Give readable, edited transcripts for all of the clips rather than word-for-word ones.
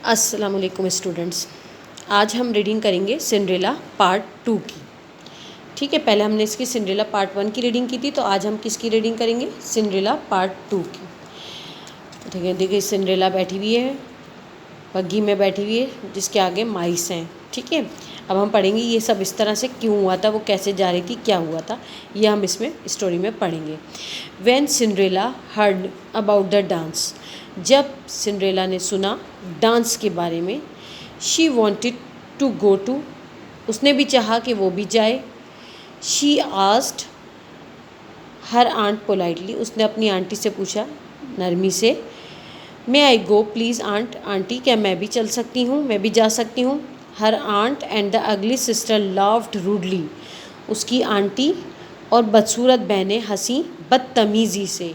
अस्सलाम वालेकुम स्टूडेंट्स। आज हम रीडिंग करेंगे सिंड्रेला पार्ट 2 की। ठीक है, पहले हमने इसकी सिंड्रेला पार्ट 1 की रीडिंग की थी, तो आज हम किसकी रीडिंग करेंगे? सिंड्रेला पार्ट 2 की। ठीक है, देखिए सिंड्रेला बैठी हुई है, बग्गी में बैठी हुई है, जिसके आगे माइस हैं। ठीक है, अब हम पढ़ेंगे ये सब इस तरह से क्यों हुआ था, वो कैसे जा रही थी, क्या हुआ था, ये हम इसमें स्टोरी में पढ़ेंगे। When Cinderella heard about the dance, जब सिंड्रेला ने सुना डांस के बारे में, she wanted to go to, उसने भी चाहा कि वो भी जाए। She asked her aunt politely, उसने अपनी आंटी से पूछा नरमी से, may I go please aunt, aunty क्या मैं भी चल सकती हूँ, मैं भी जा सकती हूँ। Her aunt and the ugly sister laughed rudely, उसकी आंटी और बदसूरत बहनें हंसी बदतमीज़ी से।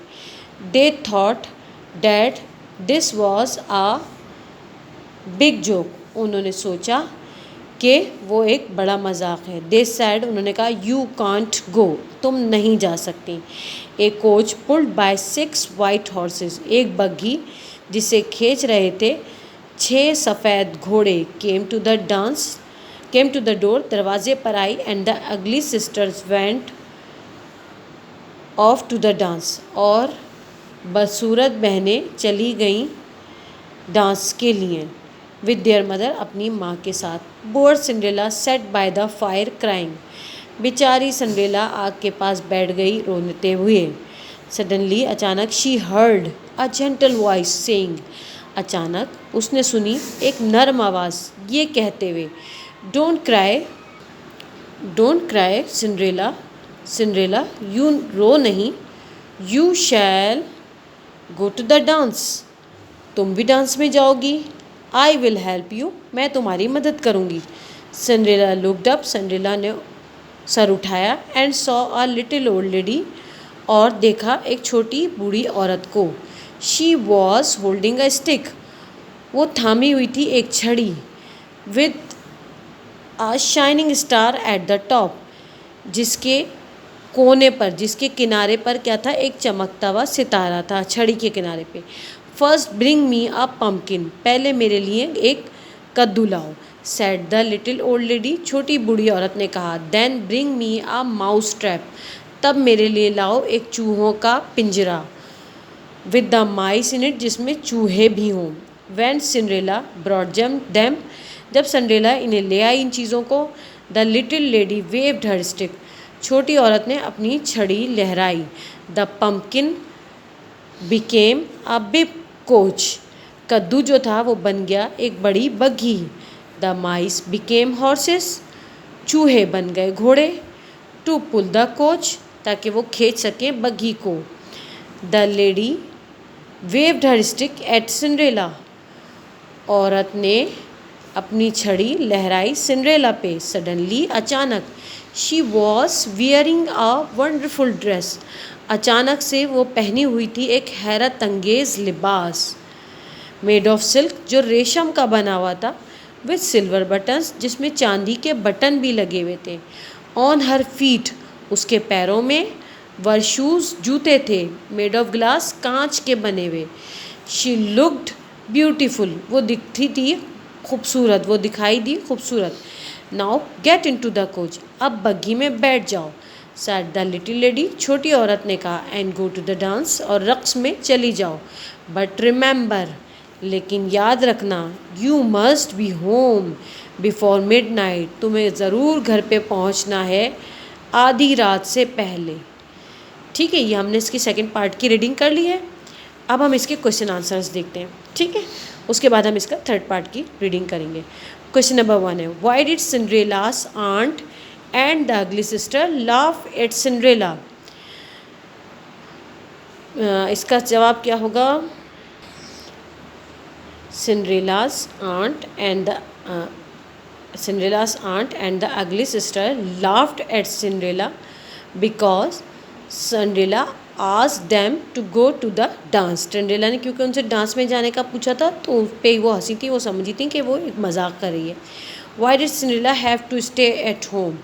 They thought that this was a big joke, उन्होंने सोचा कि वो एक बड़ा मजाक है। दे सैड, उन्होंने कहा यू कांट गो, तुम नहीं जा सकती। A coach pulled by 6 white horses, एक बग्घी जिसे खींच रहे थे 6 सफ़ेद घोड़े, केम टू द डोर, दरवाजे पर आई। And the ugly sisters went off to the dance, और बदसूरत बहनें चली गईं डांस के लिए विद देयर मदर, अपनी माँ के साथ। Poor Cinderella sat by the fire crying, बेचारी सिंड्रेला आग के पास बैठ गई रोते हुए। सडनली, अचानक, she heard a gentle voice saying, अचानक उसने सुनी एक नर्म आवाज़ ये कहते हुए, डोंट क्राई सिंड्रेला, सिंड्रेला यू रो नहीं, you shall go to the dance, तुम भी डांस में जाओगी। आई विल हेल्प यू, मैं तुम्हारी मदद करूँगी। सिंड्रेला लुक्ड अप, सिंड्रेला ने सर उठाया। And saw a little old lady, और देखा एक छोटी बूढ़ी औरत को। She was holding a stick, वो थामी हुई थी एक छड़ी। With a shining star at the top, जिसके कोने पर, जिसके किनारे पर क्या था? एक चमकता हुआ सितारा था छड़ी के किनारे पे। First bring me a pumpkin, पहले मेरे लिए एक कद्दू लाओ। Said the little old lady, छोटी बूढ़ी औरत ने कहा। Then bring me a mouse trap, तब मेरे लिए लाओ एक चूहों का पिंजरा। With the mice in it, जिसमें चूहे भी हों। वैन सिंड्रेला ब्रॉड देम, जब सिंड्रेला इन्हें ले आई इन चीज़ों को। The little lady waved her stick, छोटी औरत ने अपनी छड़ी लहराई। The pumpkin became a big coach, कद्दू जो था वो बन गया एक बड़ी बग्घी। द माइस बिकेम हॉर्सेस, चूहे बन गए घोड़े। टू पुल द कोच, ताकि वो खींच सकें बग्घी को। The lady waved her stick at Cinderella, औरत ने अपनी छड़ी लहराई सिंड्रेला पे। सडनली, अचानक, she was wearing a wonderful dress, अचानक से वो पहनी हुई थी एक हैरत अंगेज़ लिबास। मेड ऑफ सिल्क, जो रेशम का बना हुआ था। विथ सिल्वर बटन्स, जिसमें चांदी के बटन भी लगे हुए थे। ऑन हर फीट, उसके पैरों में। वर शूज़, जूते थे। मेड ऑफ ग्लास, कांच के बने हुए। शी लुक्ड ब्यूटीफुल, वो दिखती थी खूबसूरत, वो दिखाई दी खूबसूरत। Now get into the coach, अब बग्गी में बैठ जाओ। सैड द लिटिल लेडी, छोटी औरत ने कहा। And go to the dance, और रक्स में चली जाओ। बट रिमेंबर, लेकिन याद रखना, you must be home before midnight, तुम्हें ज़रूर घर पे पहुंचना है आधी रात से पहले। ठीक है, ये हमने इसकी सेकंड पार्ट की रीडिंग कर ली है। अब हम इसके क्वेश्चन आंसर्स देखते हैं। ठीक है, उसके बाद हम इसका थर्ड पार्ट की रीडिंग करेंगे। क्वेश्चन नंबर 1 है, why did Cinderella's aunt and the ugly sister laugh at Cinderella. इसका जवाब क्या होगा? Cinderella's aunt and the ugly sister laughed at Cinderella because Cinderella asked them to go to the dance. Cinderella ने क्योंकि उनसे dance में जाने का पूछा था, तो उस पर वो हंसी थी, वो समझी थी कि वो एक मजाक कर रही है। Why did Cinderella have to stay at home?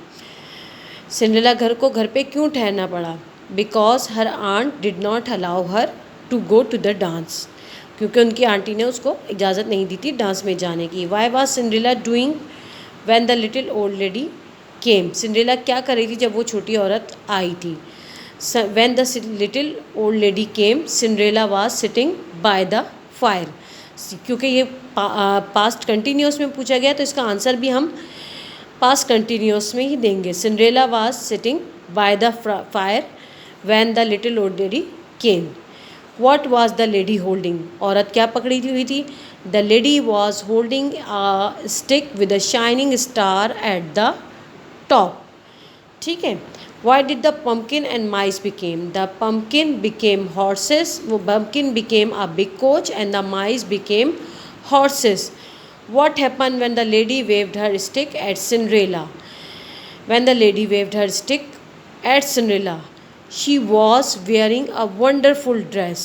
Cinderella घर पे क्यों ठहरना पड़ा? Because her aunt did not allow her to go to the dance, क्योंकि उनकी आंटी ने उसको इजाज़त नहीं दी थी डांस में जाने की। Why was Cinderella doing when the little old lady came? Cinderella क्या कर रही थी जब वो छोटी औरत आई थी? When the little old lady came Cinderella was sitting bye the fire. क्योंकि ये पास्ट कंटिन्यूस में पूछा गया तो इसका आंसर भी हम पास्ट कंटिन्यूस में ही देंगे। Cinderella was sitting bye the fire when the little old lady came. What was the lady holding? औरत क्या पकड़ी हुई थी? The lady was holding a stick with a shining star at the top. ठीक है। Why did the pumpkin and mice became? The pumpkin became horses. वो pumpkin became a big coach and the mice became horses. What happened when the lady waved her stick at Cinderella? When the lady waved her stick at Cinderella, she was wearing a wonderful dress.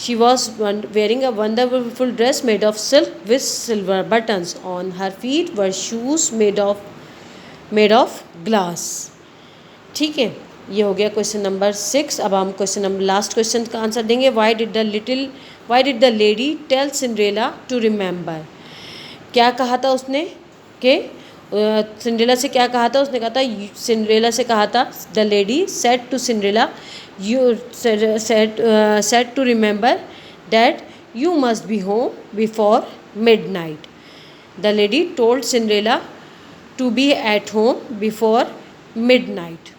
She was wearing a wonderful dress made of silk with silver buttons. On her feet were shoes made of glass. ठीक है, ये हो गया question number 6। अब हम question number last question का answer देंगे। Why did the lady tell Cinderella to remember? क्या कहा था उसने कि सिंड्रेला से क्या कहा था? उसने कहा था, सिंड्रेला से कहा था, the lady said to Cinderella, you said to remember that you must be home before midnight. The lady told Cinderella to be at home before midnight.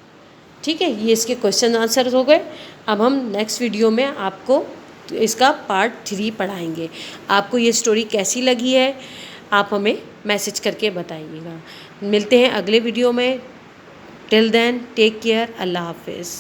ठीक है, ये इसके क्वेश्चन आंसर हो गए। अब हम नेक्स्ट वीडियो में आपको इसका पार्ट 3 पढ़ाएंगे। आपको ये स्टोरी कैसी लगी है आप हमें मैसेज करके बताइएगा। मिलते हैं अगले वीडियो में। Till then take care. अल्लाह हाफिज़।